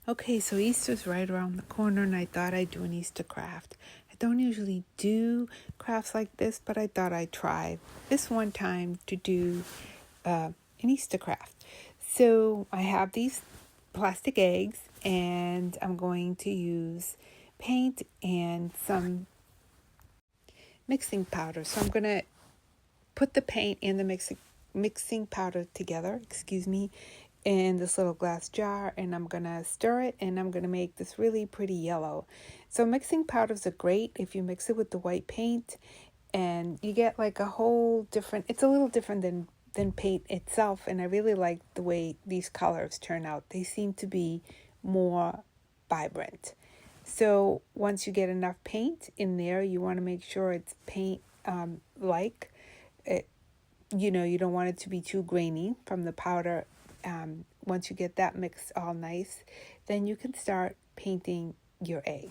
Okay, so Easter's right around the corner, and I thought I'd do an Easter craft. I don't usually do crafts like this, but I thought I'd try this one time to do an Easter craft. So I have these plastic eggs, and I'm going to use paint and some mixing powder. So I'm going to put the paint and the mixing powder together, in this little glass jar, and I'm gonna stir it, and I'm gonna make this really pretty yellow. So mixing powders are great if you mix it with the white paint, and you get like a whole different, it's a little different than paint itself, and I really like the way these colors turn out. They seem to be more vibrant. So once you get enough paint in there, you want to make sure it's paint like it, you don't want it to be too grainy from the powder. Once you get that mix all nice, then you can start painting your egg.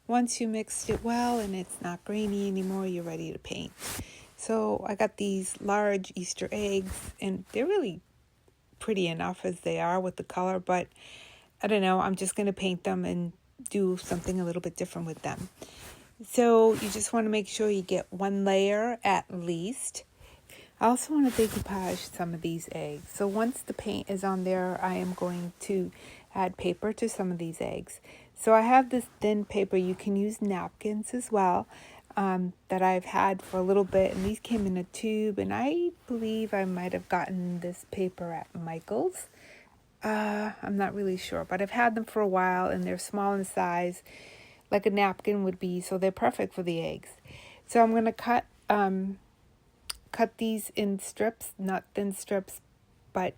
Once you mixed it well and it's not grainy anymore, you're ready to paint. So I got these large Easter eggs, and they're really pretty enough as they are with the color, but I don't know, I'm just going to paint them and do something a little bit different with them. So you just want to make sure you get one layer at least. I also want to decoupage some of these eggs. So once the paint is on there, I am going to add paper to some of these eggs. So I have this thin paper. You can use napkins as well, that I've had for a little bit. And these came in a tube. And I believe I might have gotten this paper at Michael's. I'm not really sure. But I've had them for a while, and they're small in size, like a napkin would be. So they're perfect for the eggs. So I'm going to cut these in strips, not thin strips, but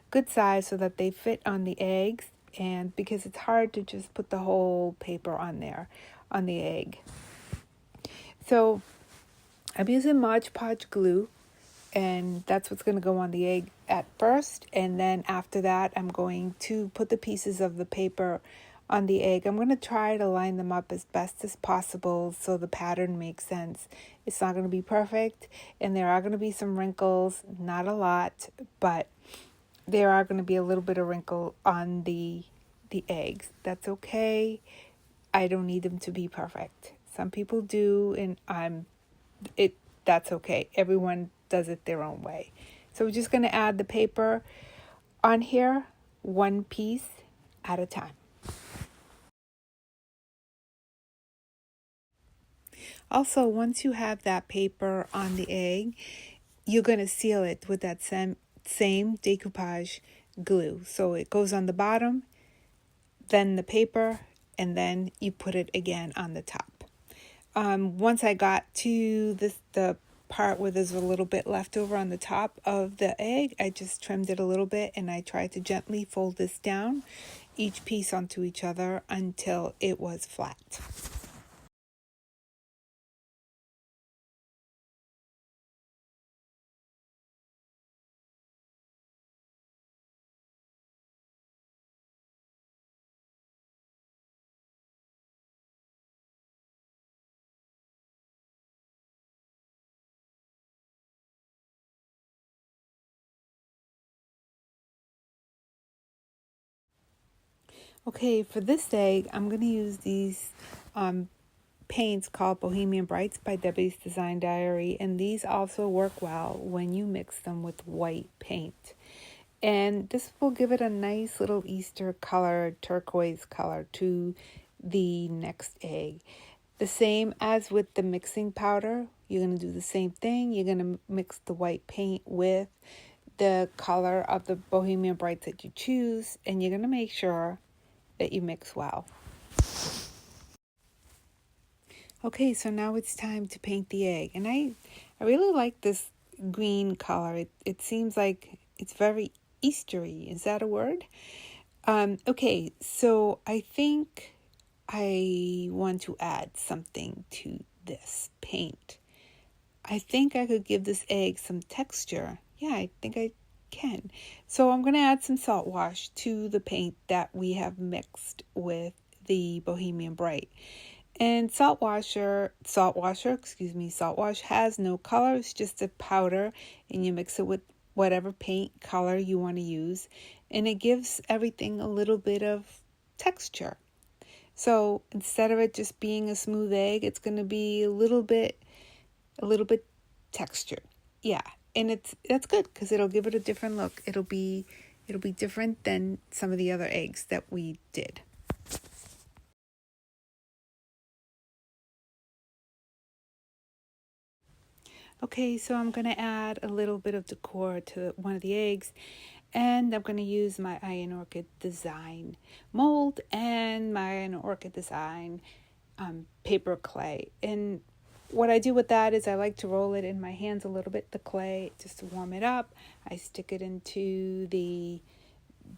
good size so that they fit on the eggs. And because it's hard to just put the whole paper on there, on the egg. So I'm using Mod Podge glue, and that's what's going to go on the egg at first. And then after that, I'm going to put the pieces of the paper on the egg. I'm going to try to line them up as best as possible so the pattern makes sense. It's not going to be perfect, and there are going to be some wrinkles, not a lot, but there are going to be a little bit of wrinkle on the eggs. That's okay. I don't need them to be perfect. Some people do, and that's okay. Everyone does it their own way. So we're just going to add the paper on here, one piece at a time. Also, once you have that paper on the egg, you're going to seal it with that same decoupage glue. So it goes on the bottom, then the paper, and then you put it again on the top. Once I got to the part where there's a little bit left over on the top of the egg, I just trimmed it a little bit, and I tried to gently fold this down, each piece onto each other, until it was flat. Okay, for this egg, I'm going to use these paints called Bohemian Brights by Debbie's Design Diary, and these also work well when you mix them with white paint. And this will give it a nice little Easter color, turquoise color to the next egg. The same as with the mixing powder, you're going to do the same thing. You're going to mix the white paint with the color of the Bohemian Brights that you choose, and you're going to make sure that you mix well. Okay, so now it's time to paint the egg. And I really like this green color. It seems like it's very Eastery. Is that a word? Okay, so I think I want to add something to this paint. I think I could give this egg some texture. Yeah, I think I can. So I'm going to add some salt wash to the paint that we have mixed with the Bohemian Bright. And Salt Wash has no color. It's just a powder, and you mix it with whatever paint color you want to use, and it gives everything a little bit of texture. So instead of it just being a smooth egg, it's going to be a little bit textured. Yeah, and that's good because it'll give it a different look. It'll be different than some of the other eggs that we did. Okay, so I'm going to add a little bit of decor to one of the eggs, and I'm going to use my Iron Orchid Design mold and my Iron Orchid Design paper clay. And what I do with that is I like to roll it in my hands a little bit, the clay, just to warm it up. I stick it into the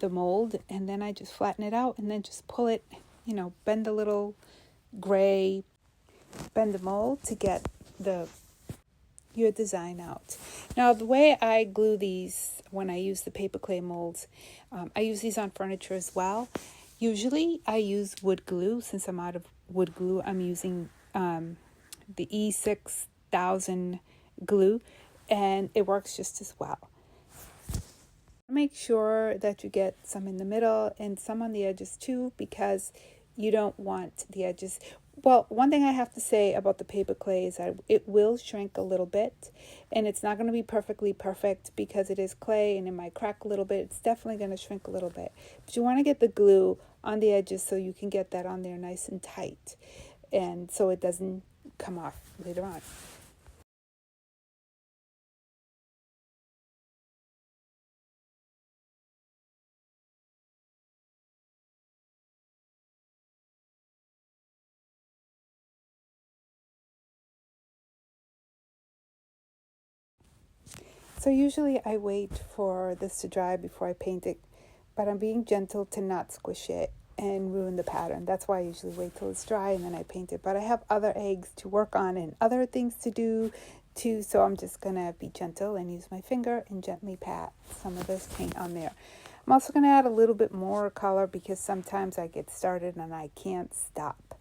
mold, and then I just flatten it out and then just pull it, bend the little gray, bend the mold to get your design out. Now, the way I glue these when I use the paper clay molds, I use these on furniture as well. Usually I use wood glue. Since I'm out of wood glue, I'm using the E6000 glue, and it works just as well. Make sure that you get some in the middle and some on the edges too, because you don't want the edges. Well, one thing I have to say about the paper clay is that it will shrink a little bit, and it's not going to be perfectly perfect because it is clay and it might crack a little bit. It's definitely going to shrink a little bit. But you want to get the glue on the edges so you can get that on there nice and tight, and so it doesn't come off later on. So usually I wait for this to dry before I paint it, but I'm being gentle to not squish it and ruin the pattern. That's why I usually wait till it's dry and then I paint it. But I have other eggs to work on and other things to do too, so I'm just going to be gentle and use my finger and gently pat some of this paint on there. I'm also going to add a little bit more color because sometimes I get started and I can't stop.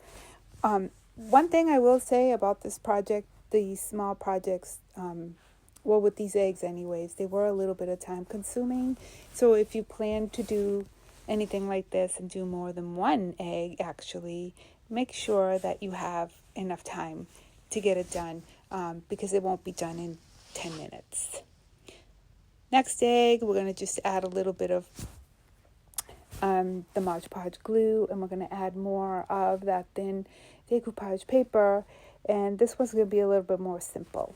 One thing I will say about this project, these small projects, well, with these eggs anyways, they were a little bit of time consuming. So if you plan to do anything like this and do more than one egg, actually, make sure that you have enough time to get it done, because it won't be done in 10 minutes. Next egg, we're going to just add a little bit of the Mod Podge glue, and we're going to add more of that thin decoupage paper, and this one's going to be a little bit more simple.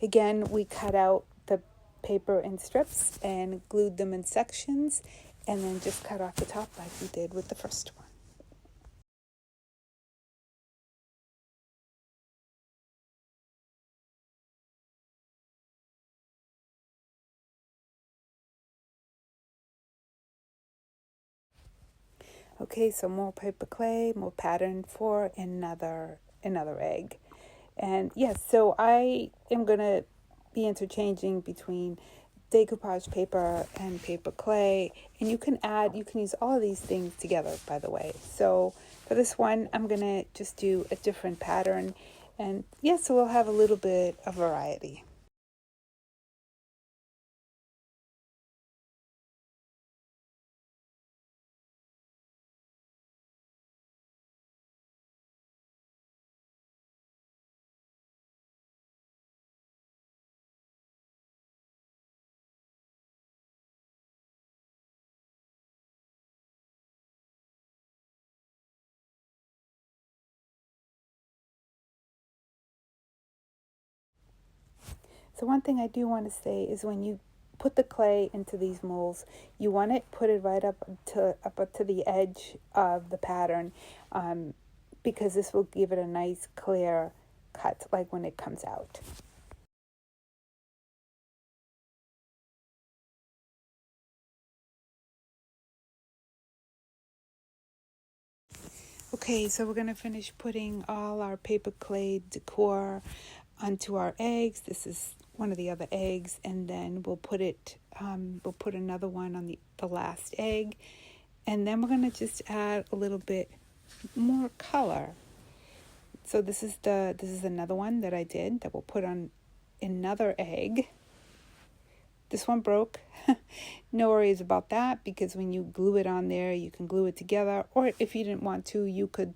Again, we cut out the paper in strips and glued them in sections, and then just cut off the top like we did with the first one. Okay, so more paper clay, more pattern for another egg. And yes, so I am going to be interchanging between decoupage paper and paper clay, and you can use all of these things together, by the way. So for this one, I'm going to just do a different pattern, and yes, so we'll have a little bit of variety. So one thing I do want to say is when you put the clay into these molds, you want to put it right up to the edge of the pattern, because this will give it a nice clear cut, like when it comes out. Okay, so we're going to finish putting all our paper clay decor onto our eggs. This is one of the other eggs, and then we'll put another one on the last egg, And then we're going to just add a little bit more color. So this is another one that I did that we'll put on another egg. This one broke. No worries about that, because when you glue it on there, you can glue it together. Or if you didn't want to, you could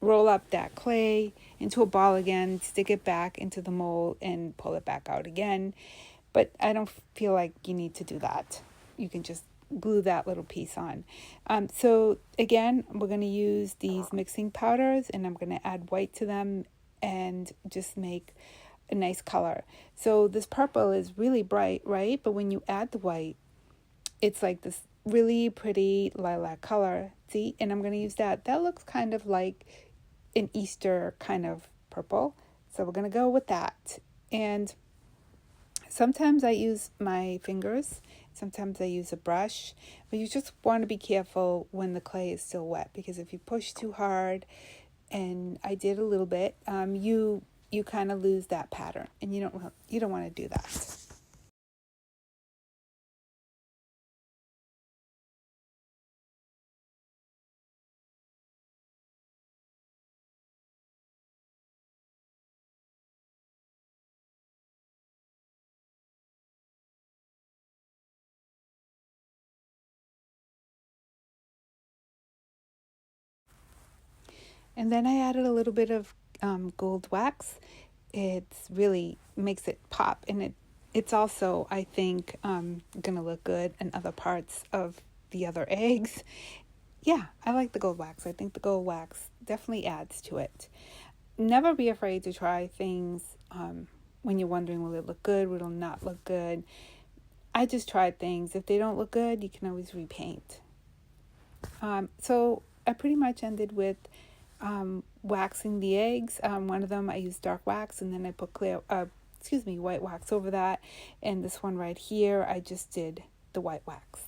roll up that clay into a ball again, stick it back into the mold, and pull it back out again. But I don't feel like you need to do that. You can just glue that little piece on. So again, we're going to use these mixing powders, and I'm going to add white to them and just make a nice color. So this purple is really bright, right? But when you add the white, it's like this really pretty lilac color. See? And I'm going to use that. That looks kind of like an Easter kind of purple. So we're going to go with that. And sometimes I use my fingers. Sometimes I use a brush. But you just want to be careful when the clay is still wet, because if you push too hard, and I did a little bit, you kind of lose that pattern, and you don't want to do that. And then I added a little bit of gold wax. It's really makes it pop, and it's also, I think, gonna look good in other parts of the other eggs. Yeah, I like the gold wax. I think the gold wax definitely adds to it. Never be afraid to try things when you're wondering, will it look good, will it not look good. I just tried things. If they don't look good, you can always repaint. So I pretty much ended with waxing the eggs. One of them I used dark wax, and then I put white wax over that. And this one right here, I just did the white wax.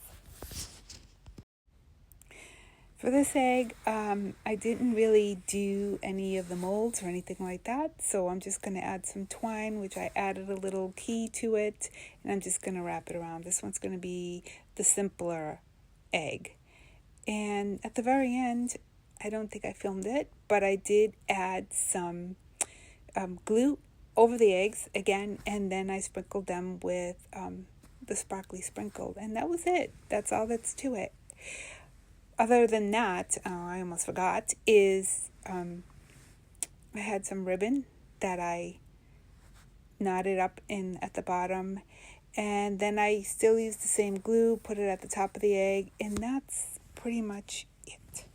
For this egg, I didn't really do any of the molds or anything like that, so I'm just going to add some twine, which I added a little key to it, and I'm just going to wrap it around. This one's going to be the simpler egg. And at the very end, I don't think I filmed it, but I did add some glue over the eggs again, and then I sprinkled them with the sparkly sprinkle, and that was it. That's all that's to it. Other than that, I almost forgot, is I had some ribbon that I knotted up in at the bottom, and then I still used the same glue, put it at the top of the egg, and that's pretty much it.